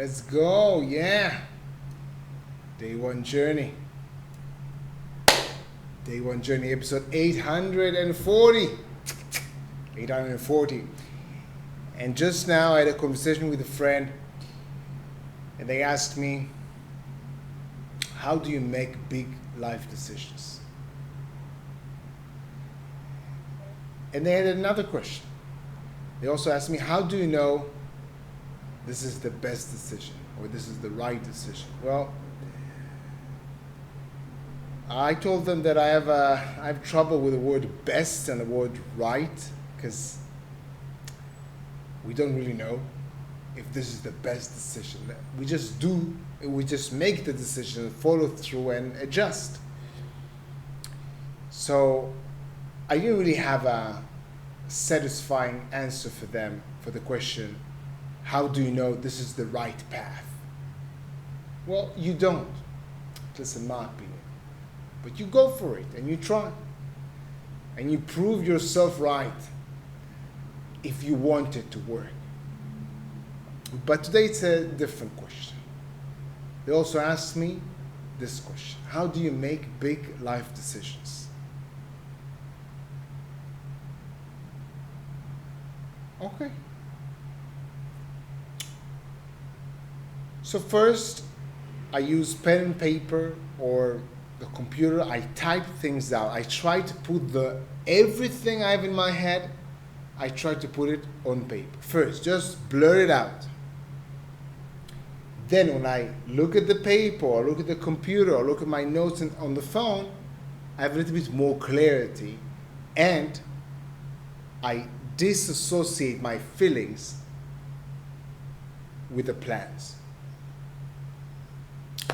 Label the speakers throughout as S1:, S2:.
S1: Let's go. Yeah. Day one journey. Day one journey, episode 840. 840. And just now I had a conversation with a friend, and they asked me, how do you make big life decisions? And they had another question. They also asked me, how do you know this is the best decision or this is the right decision? Well, I told them that I have trouble with the word best and the word right, because we don't really know if this is the best decision. We just make the decision, follow through and adjust. So I didn't really have a satisfying answer for them for the question, how do you know this is the right path? Well, you don't, just in my opinion. But you go for it and you try. And you prove yourself right if you want it to work. But today it's a different question. They also asked me this question. How do you make big life decisions? Okay. So first, I use pen and paper or the computer. I type things out. I try to put everything I have in my head, I try to put it on paper. First, just blur it out. Then when I look at the paper or look at the computer or look at my notes on the phone, I have a little bit more clarity, and I disassociate my feelings with the plans.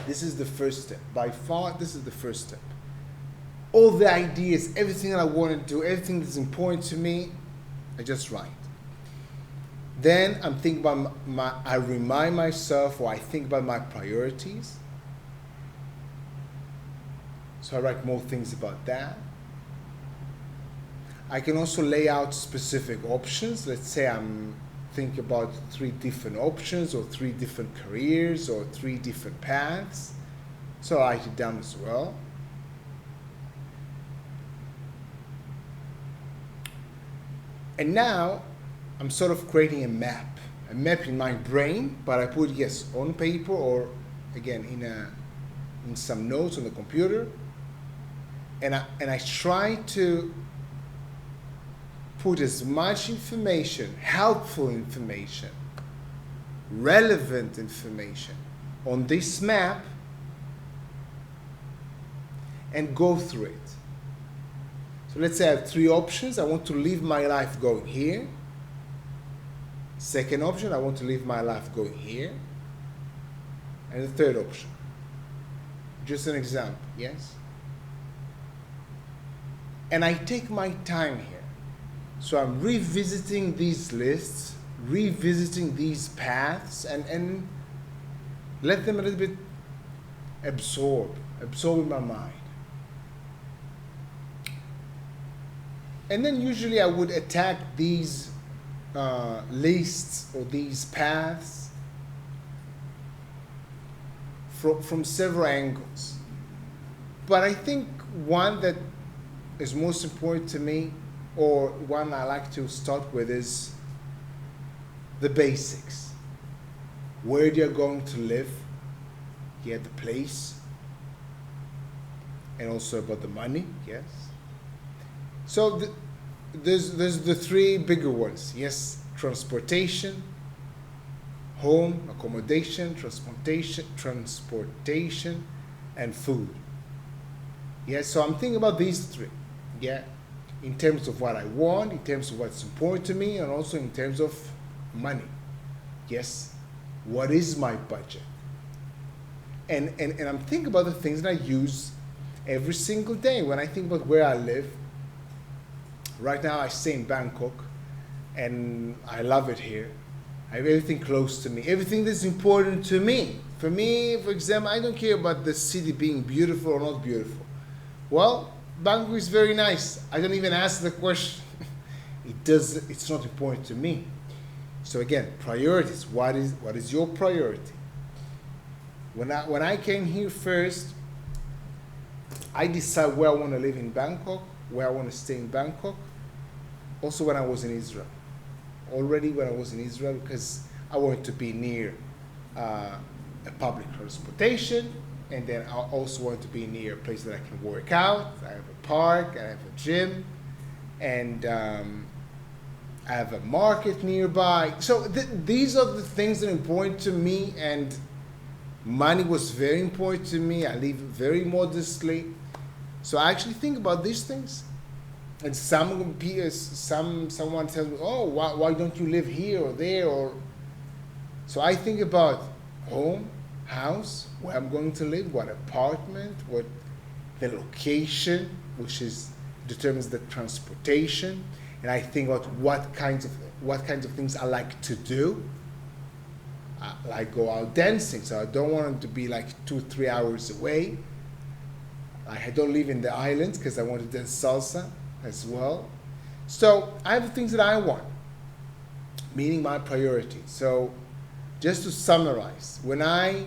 S1: This is the first step. By far, this is the first step. All the ideas, everything that I want to do, everything that's important to me, I just write. Then I'm thinking about I remind myself, or I think about my priorities. So I write more things about that. I can also lay out specific options. Let's say I'm thinking about 3 different options or 3 different careers or 3 different paths. So I write it down as well. And now I'm sort of creating a map in my brain, but I put, yes, on paper or again in some notes on the computer. And I try to put as much information, helpful information, relevant information on this map and go through it. So let's say I have 3 options. I want to live my life going here. Second option, I want to live my life going here. And the third option. Just an example, yes? And I take my time here. So I'm revisiting these lists, revisiting these paths, and let them a little bit absorb in my mind. And then usually I would attack these lists or these paths from several angles. But I think one that is most important to me, or one I like to start with, is the basics. Where you're going to live, yeah, the place, and also about the money, yes. So there's the 3 bigger ones, yes, transportation, home, accommodation, transportation, and food. Yeah, so I'm thinking about these 3, yeah, in terms of what I want, in terms of what's important to me, and also in terms of money. Yes, what is my budget? And I'm thinking about the things that I use every single day when I think about where I live. Right now I stay in Bangkok, and I love it here. I have everything close to me, everything that's important to me. For me, for example, I don't care about the city being beautiful or not beautiful. Well, Bangkok is very nice. I don't even ask the question. It's not important to me. So again, priorities. What is your priority? When I came here first, I decided where I want to live in Bangkok, where I want to stay in Bangkok. Also, when I was in Israel, already when I was in Israel, because I wanted to be near a public transportation, and then I also want to be near a place that I can work out. I have a park, I have a gym, and I have a market nearby. So these are the things that are important to me, and money was very important to me. I live very modestly. So I actually think about these things. And someone tells me, oh, why don't you live here or there? Or so I think about home, house, where I'm going to live, what apartment, what the location, which determines the transportation, and I think about what kinds of things I like to do. I like go out dancing, so I don't want them to be like 2-3 hours away. I don't live in the islands because I want to dance salsa as well. So I have things that I want, meaning my priority. So just to summarize, when I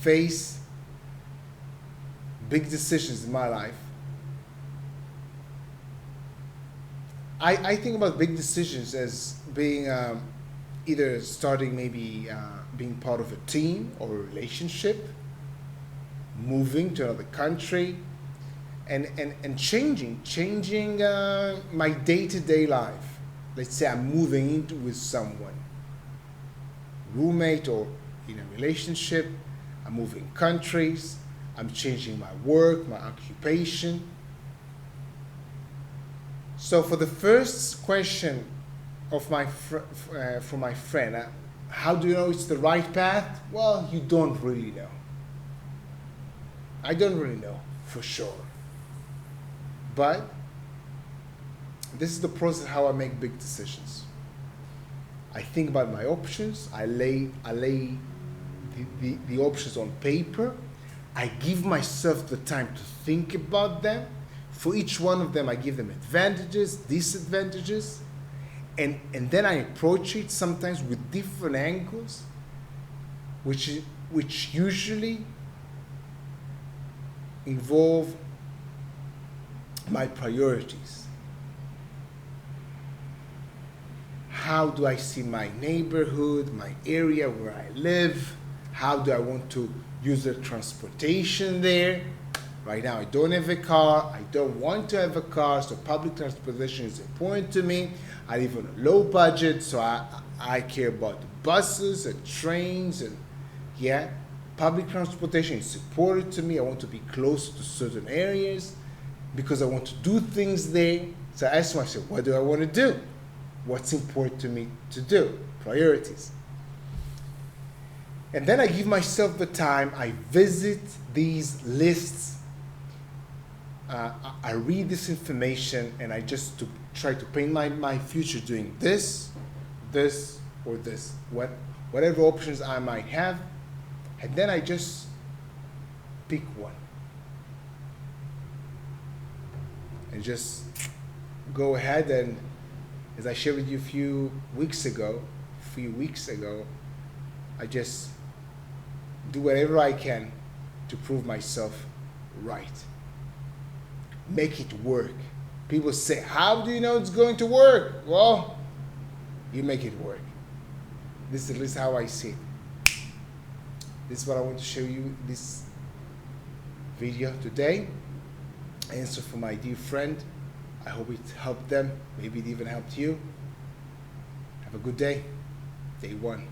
S1: face big decisions in my life, I think about big decisions as being either starting maybe being part of a team or a relationship, moving to another country, and changing my day-to-day life. Let's say I'm moving into with someone, roommate or in a relationship, I'm moving countries, I'm changing my work, my occupation. So for the first question of from my friend, how do you know it's the right path? Well, you don't really know. I don't really know for sure. But this is the process how I make big decisions. I think about my options. I lay the options on paper. I give myself the time to think about them. For each one of them, I give them advantages, disadvantages, and then I approach it sometimes with different angles, which usually involve my priorities. How do I see my neighborhood, my area where I live? How do I want to use the transportation there? Right now, I don't have a car. I don't want to have a car, so public transportation is important to me. I live on a low budget, so I care about buses and trains, and public transportation is important to me. I want to be close to certain areas because I want to do things there. So I ask myself, what do I want to do? What's important to me to do? Priorities. And then I give myself the time. I visit these lists. I read this information, and I just try to paint my future doing this, or this, whatever options I might have, and then I just pick one and just go ahead. And as I shared with you a few weeks ago, I just do whatever I can to prove myself right. Make it work. People say, how do you know it's going to work? Well, you make it work. This is at least how I see it. This is what I want to show you this video today. Answer for my dear friend. I hope it helped them. Maybe it even helped you. Have a good day. Day one.